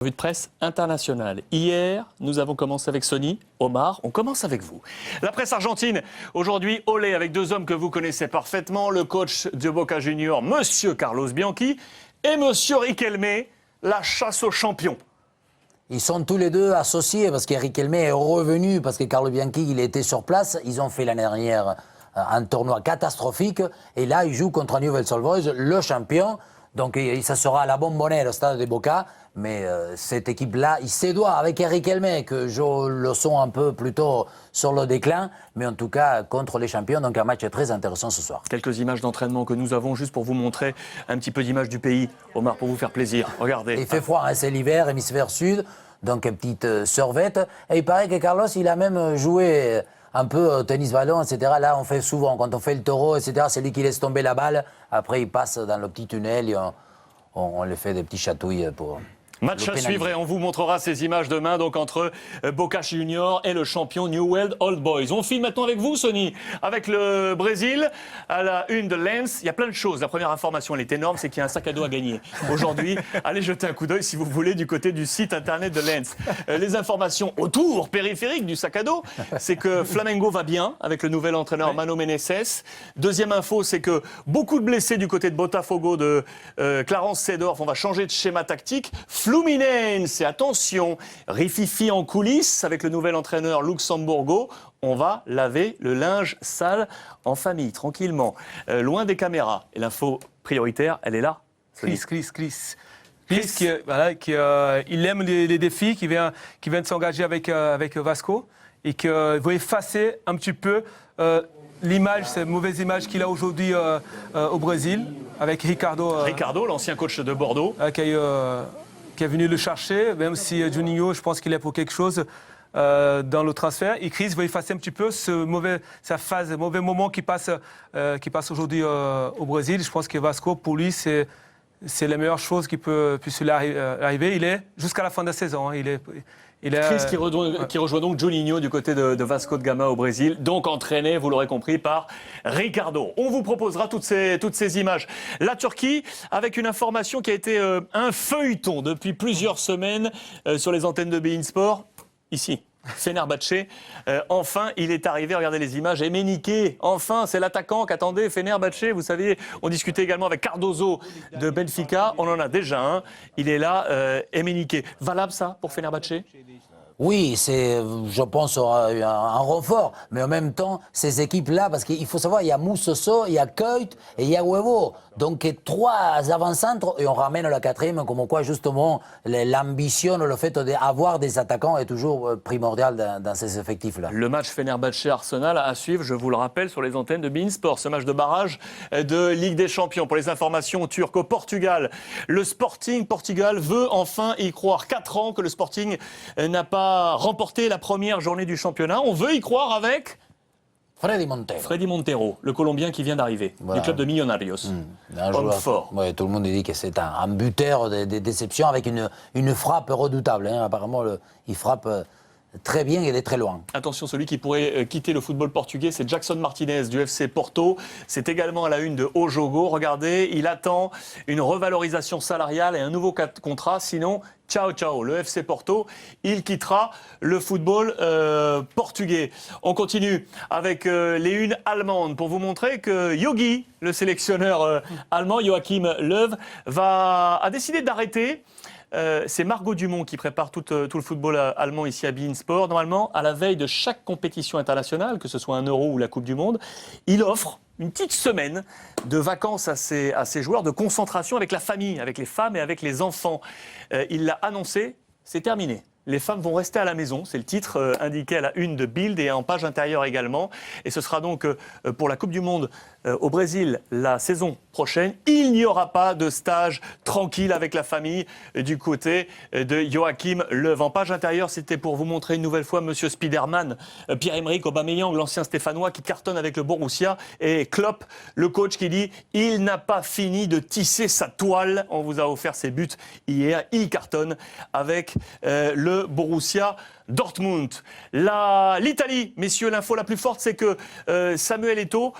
Revue de presse internationale. Hier, nous avons commencé avec Sony. Omar, on commence avec vous. La presse argentine, aujourd'hui, olé avec deux hommes que vous connaissez parfaitement, le coach de Boca Juniors, Monsieur Carlos Bianchi, et Monsieur Riquelme, la chasse aux champions. Ils sont tous les deux associés parce que Riquelme est revenu, parce que Carlo Bianchi, il était sur place. Ils ont fait l'année dernière un tournoi catastrophique, et là, ils jouent contre Newell's Old Boys, le champion. Donc ça sera à la Bombonera, au stade de Boca, mais cette équipe-là, il s'édoit avec Riquelme, que je le sens un peu plutôt sur le déclin, mais en tout cas contre les champions, donc un match très intéressant ce soir. Quelques images d'entraînement que nous avons juste pour vous montrer un petit peu d'image du pays, Omar, pour vous faire plaisir. Regardez. Il fait froid, hein, c'est l'hiver, hémisphère sud, donc une petite survette, et il paraît que Carlos, il a même joué un peu au tennis-ballon, etc. Là, on fait souvent, quand on fait le taureau, etc., c'est lui qui laisse tomber la balle. Après, il passe dans le petit tunnel et on lui fait des petits chatouilles pour... Match à suivre et on vous montrera ces images demain donc entre Boca Juniors et le champion Newell's Old Boys. On filme maintenant avec vous, Sony, avec le Brésil à la une de Lens. Il y a plein de choses. La première information, elle est énorme, c'est qu'il y a un sac à dos à gagner. Aujourd'hui, allez jeter un coup d'œil si vous voulez du côté du site internet de Lens. Les informations autour, périphériques du sac à dos, c'est que Flamengo va bien avec le nouvel entraîneur Mano Menezes. Deuxième info, c'est que beaucoup de blessés du côté de Botafogo de Clarence Seedorf. On va changer de schéma tactique. Fluminense, et attention, rififi en coulisses avec le nouvel entraîneur Luxembourgo. On va laver le linge sale en famille, tranquillement, loin des caméras. Et l'info prioritaire, elle est là. Chris, il aime les défis, qui vient de s'engager avec Vasco et qui veut effacer un petit peu l'image, cette mauvaise image qu'il a aujourd'hui au Brésil avec Ricardo. Ricardo, l'ancien coach de Bordeaux. Qui est venu le chercher, même si Juninho, je pense qu'il est pour quelque chose dans le transfert. Et Chris veut effacer un petit peu sa phase, mauvais moment qui passe aujourd'hui au Brésil. Je pense que Vasco, pour lui, c'est la meilleure chose qui puisse lui arriver. Il est jusqu'à la fin de la saison. Hein. Chris qui rejoint donc Juninho du côté de Vasco de Gama au Brésil, donc entraîné, vous l'aurez compris, par Ricardo. On vous proposera toutes ces images. La Turquie, avec une information qui a été un feuilleton depuis plusieurs semaines sur les antennes de beIN Sport, ici. Fenerbahçe, enfin il est arrivé, regardez les images, Emenike, enfin c'est l'attaquant qu'attendait Fenerbahçe, vous savez, on discutait également avec Cardozo de Benfica, on en a déjà un, il est là, Emenike. Valable ça pour Fenerbahçe ? Oui, c'est, je pense, un renfort. Mais en même temps, ces équipes-là, parce qu'il faut savoir, il y a Moussoso, il y a Keut et il y a Huevo. Donc, trois avant-centres et on ramène la quatrième, comme quoi, justement, l'ambition, le fait d'avoir des attaquants est toujours primordial dans ces effectifs-là. Le match Fenerbahçe-Arsenal à suivre, je vous le rappelle, sur les antennes de beIN Sport. Ce match de barrage de Ligue des Champions. Pour les informations turques, au Portugal, le Sporting Portugal veut enfin y croire. 4 ans que le Sporting n'a pas remporté la première journée du championnat. On veut y croire avec Freddy Montero, le Colombien qui vient d'arriver, du club de Millonarios. Un joueur fort. Ouais, tout le monde dit que c'est un buteur de déception avec une frappe redoutable. Hein. Apparemment, il frappe très bien et de très loin. Attention, celui qui pourrait quitter le football portugais, c'est Jackson Martinez du FC Porto. C'est également à la une de O Jogo. Regardez, il attend une revalorisation salariale et un nouveau contrat. Sinon, ciao, ciao. Le FC Porto, il quittera le football portugais. On continue avec les unes allemandes pour vous montrer que Yogi, le sélectionneur allemand, Joachim Löw, a décidé d'arrêter. C'est Margot Dumont qui prépare tout le football allemand ici à beIN Sport. Normalement, à la veille de chaque compétition internationale, que ce soit un Euro ou la Coupe du Monde, il offre une petite semaine de vacances à ses joueurs, de concentration avec la famille, avec les femmes et avec les enfants. Il l'a annoncé, c'est terminé. Les femmes vont rester à la maison, c'est le titre indiqué à la une de Bild et en page intérieure également. Et ce sera donc pour la Coupe du Monde au Brésil la saison prochaine. Il n'y aura pas de stage tranquille avec la famille du côté de Joachim Löw. En page intérieure, c'était pour vous montrer une nouvelle fois Monsieur Spiderman, Pierre-Emerick Aubameyang, l'ancien Stéphanois qui cartonne avec le Borussia, et Klopp, le coach, qui dit « Il n'a pas fini de tisser sa toile ». On vous a offert ses buts hier, il cartonne avec le le Borussia Dortmund. L'Italie, messieurs, l'info la plus forte, c'est que Samuel Eto'o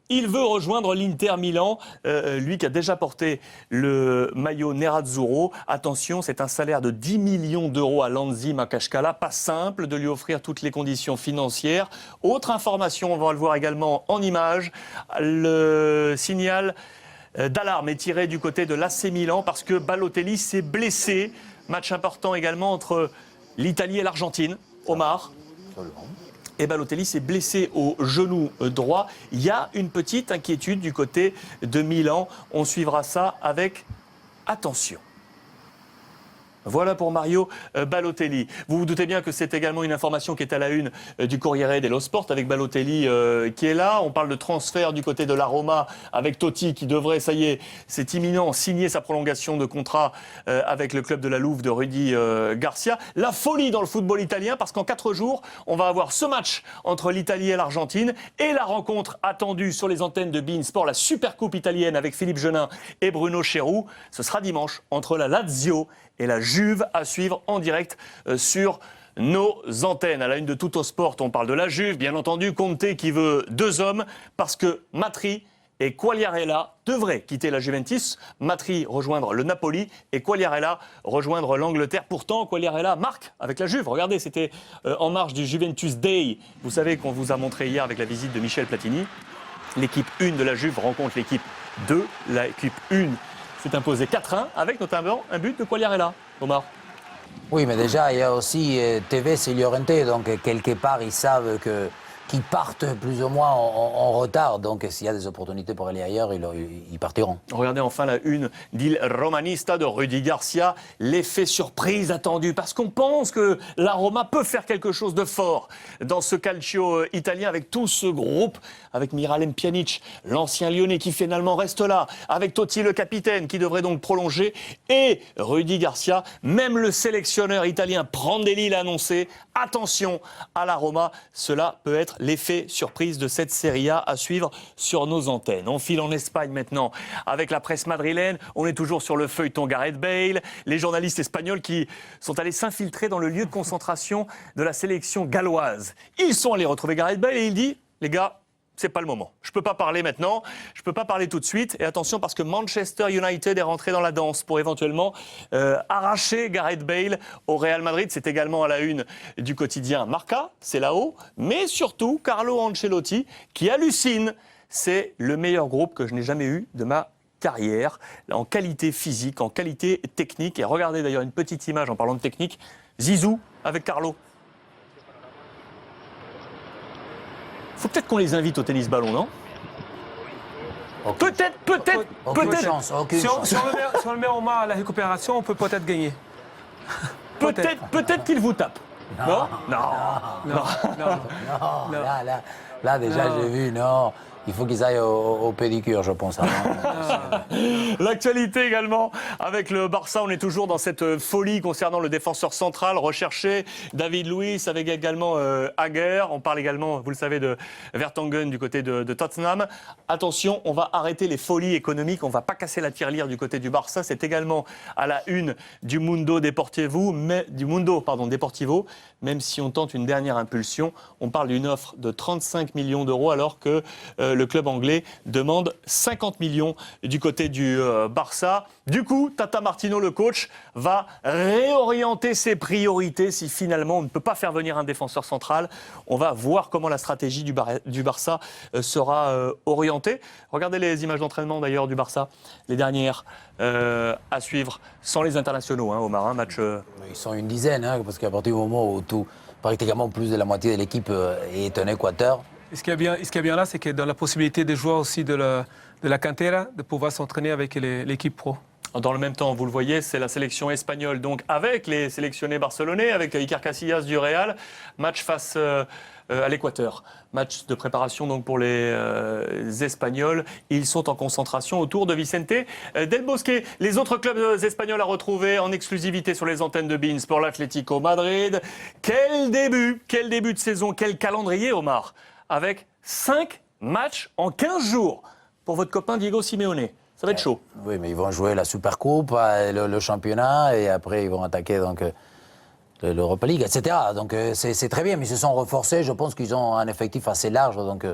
il veut rejoindre l'Inter Milan, lui qui a déjà porté le maillot Nerazzurro. Attention, c'est un salaire de 10 millions d'euros à Lanzi Makashkala. Pas simple de lui offrir toutes les conditions financières. Autre information, on va le voir également en image, le signal d'alarme est tiré du côté de l'AC Milan parce que Balotelli s'est blessé. Match important également entre l'Italie et l'Argentine. Omar. Et Balotelli s'est blessé au genou droit. Il y a une petite inquiétude du côté de Milan. On suivra ça avec attention. Voilà pour Mario Balotelli. Vous vous doutez bien que c'est également une information qui est à la une du Corriere dello Sport avec Balotelli qui est là. On parle de transfert du côté de la Roma avec Totti qui devrait, ça y est, c'est imminent, signer sa prolongation de contrat avec le club de la Louve de Rudy Garcia. La folie dans le football italien parce qu'en 4 jours, on va avoir ce match entre l'Italie et l'Argentine et la rencontre attendue sur les antennes de beIN Sport, la Supercoupe italienne avec Philippe Genin et Bruno Cherou. Ce sera dimanche entre la Lazio et la Juve à suivre en direct sur nos antennes. À la une de Tuttosport, on parle de la Juve, bien entendu, Conte qui veut 2 hommes parce que Matri et Quagliarella devraient quitter la Juventus, Matri rejoindre le Napoli et Quagliarella rejoindre l'Angleterre. Pourtant, Quagliarella marque avec la Juve. Regardez, c'était en marge du Juventus Day. Vous savez qu'on vous a montré hier avec la visite de Michel Platini. L'équipe 1 de la Juve rencontre l'équipe 2. L'équipe 1 s'est imposé 4-1 avec notamment un but de Quagliarella. Omar. Oui, mais déjà, il y a aussi Tevez et Llorente, donc quelque part, ils savent qu'ils partent plus ou moins en retard. Donc, s'il y a des opportunités pour aller ailleurs, ils partiront. Regardez enfin la une d'Il Romanista de Rudy Garcia. L'effet surprise attendu, parce qu'on pense que la Roma peut faire quelque chose de fort dans ce calcio italien avec tout ce groupe, avec Miralem Pjanic, l'ancien Lyonnais qui finalement reste là, avec Totti le capitaine qui devrait donc prolonger, et Rudy Garcia, même le sélectionneur italien Prandelli l'a annoncé. Attention à la Roma, cela peut être l'effet surprise de cette Serie A à suivre sur nos antennes. On file en Espagne maintenant avec la presse madrilène. On est toujours sur le feuilleton Gareth Bale. Les journalistes espagnols qui sont allés s'infiltrer dans le lieu de concentration de la sélection galloise. Ils sont allés retrouver Gareth Bale et il dit « Les gars, c'est pas le moment. Je peux pas parler maintenant, je peux pas parler tout de suite. Et attention parce que Manchester United est rentré dans la danse pour éventuellement arracher Gareth Bale au Real Madrid. C'est également à la une du quotidien Marca, c'est là-haut. Mais surtout Carlo Ancelotti qui hallucine. C'est le meilleur groupe que je n'ai jamais eu de ma carrière, en qualité physique, en qualité technique. Et regardez d'ailleurs une petite image en parlant de technique. Zizou avec Carlo. Faut peut-être qu'on les invite au tennis ballon, non ? Peut-être. Aucune chance. Si on le met en main à la récupération, on peut peut-être gagner. Peut-être qu'il vous tape. Non. Là, déjà, j'ai vu, non. Il faut qu'ils aillent au pédicure, je pense. L'actualité également avec le Barça. On est toujours dans cette folie concernant le défenseur central recherché. David Luiz avec également Hager. On parle également, vous le savez, de Vertonghen du côté de Tottenham. Attention, on va arrêter les folies économiques. On ne va pas casser la tirelire du côté du Barça. C'est également à la une du Mundo Deportivo, même si on tente une dernière impulsion. On parle d'une offre de 35 millions d'euros alors que le club anglais demande 50 millions du côté du Barça. Du coup, Tata Martino, le coach, va réorienter ses priorités si finalement on ne peut pas faire venir un défenseur central. On va voir comment la stratégie du Barça sera orientée. Regardez les images d'entraînement d'ailleurs du Barça, les dernières à suivre, sans les internationaux, Omar, match... Ils sont une dizaine, parce qu'à partir du moment où pratiquement plus de la moitié de l'équipe est en Équateur. Et ce qui est bien là, c'est que dans la possibilité des joueurs aussi de la cantera de pouvoir s'entraîner avec l'équipe pro. Dans le même temps, vous le voyez, c'est la sélection espagnole, donc avec les sélectionnés barcelonais, avec Iker Casillas du Real, match face à l'Équateur. Match de préparation donc pour les Espagnols. Ils sont en concentration autour de Vicente Del Bosque. Les autres clubs espagnols à retrouver en exclusivité sur les antennes de beIN pour l'Atlético Madrid. Quel début de saison, quel calendrier, Omar, avec 5 matchs en 15 jours pour votre copain Diego Simeone. Ça va être chaud. Oui, mais ils vont jouer la Supercoupe, le championnat, et après ils vont attaquer donc l'Europa League, etc. Donc c'est très bien, mais ils se sont renforcés. Je pense qu'ils ont un effectif assez large, donc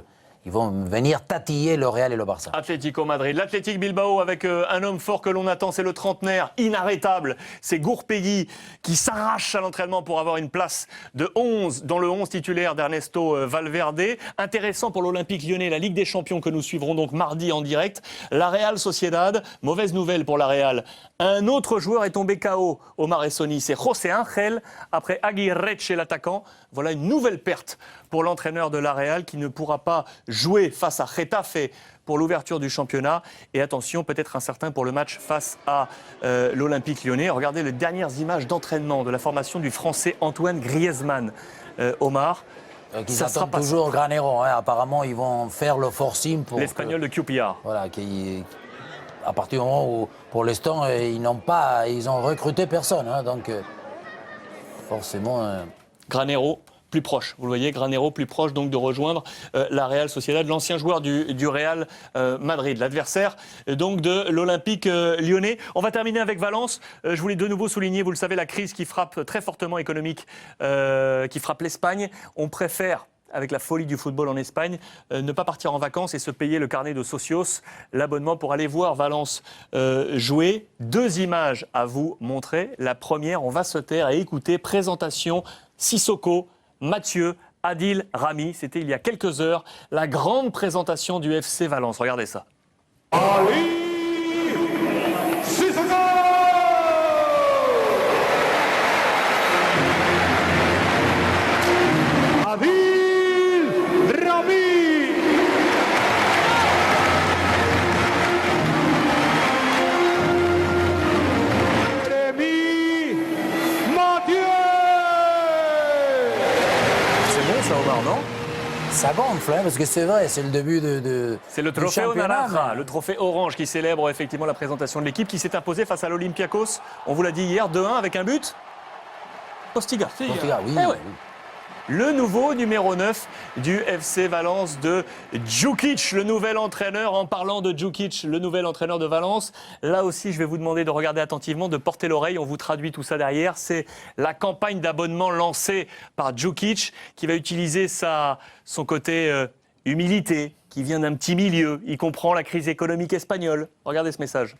ils vont venir tatiller le Real et le Barça. Atlético Madrid, l'Athletic Bilbao avec un homme fort que l'on attend, c'est le trentenaire, inarrêtable. C'est Gourpegui qui s'arrache à l'entraînement pour avoir une place de 11 dans le 11 titulaire d'Ernesto Valverde. Intéressant pour l'Olympique Lyonnais, la Ligue des Champions que nous suivrons donc mardi en direct. La Real Sociedad, mauvaise nouvelle pour la Real. Un autre joueur est tombé KO au Maressoni, c'est José Ángel, après Aguirre chez l'attaquant. Voilà une nouvelle perte pour l'entraîneur de la Real qui ne pourra pas jouer face à Getafe pour l'ouverture du championnat. Et attention, peut-être incertain pour le match face à l'Olympique Lyonnais. Regardez les dernières images d'entraînement de la formation du Français Antoine Griezmann. Omar, Ils attendent toujours Granero. Hein. Apparemment, ils vont faire le forcing pour l'Espagnol de QPR. Voilà, à partir du moment où, pour l'instant, ils ont recruté personne. Hein, donc, forcément... Granero, plus proche, vous le voyez, Granero plus proche donc de rejoindre la Real Sociedad, l'ancien joueur du Real Madrid, l'adversaire donc de l'Olympique lyonnais. On va terminer avec Valence. Je voulais de nouveau souligner, vous le savez, la crise qui frappe très fortement économique, qui frappe l'Espagne. On préfère, avec la folie du football en Espagne, ne pas partir en vacances et se payer le carnet de Socios, l'abonnement pour aller voir Valence jouer. 2 images à vous montrer. La première, on va se taire et écouter, présentation Sissoko, Mathieu, Adil Rami. C'était il y a quelques heures, la grande présentation du FC Valence. Regardez ça. Ali Sissoko! Adil Rami! Rémi Mathieu! C'est bon ça, Omar, non? Ça gonfle, hein, parce que c'est vrai, c'est le début de C'est le du trophée championnat, Naranja, mais- le trophée orange qui célèbre effectivement la présentation de l'équipe qui s'est imposée face à l'Olympiakos. On vous l'a dit hier, 2-1 avec un but. Postiga. Portugal, oui, Eh ouais. oui. Le nouveau numéro 9 du FC Valence de Djukic, le nouvel entraîneur. En parlant de Djukic, le nouvel entraîneur de Valence, là aussi je vais vous demander de regarder attentivement, de porter l'oreille, on vous traduit tout ça derrière. C'est la campagne d'abonnement lancée par Djukic qui va utiliser son côté humilité, qui vient d'un petit milieu. Il comprend la crise économique espagnole. Regardez ce message.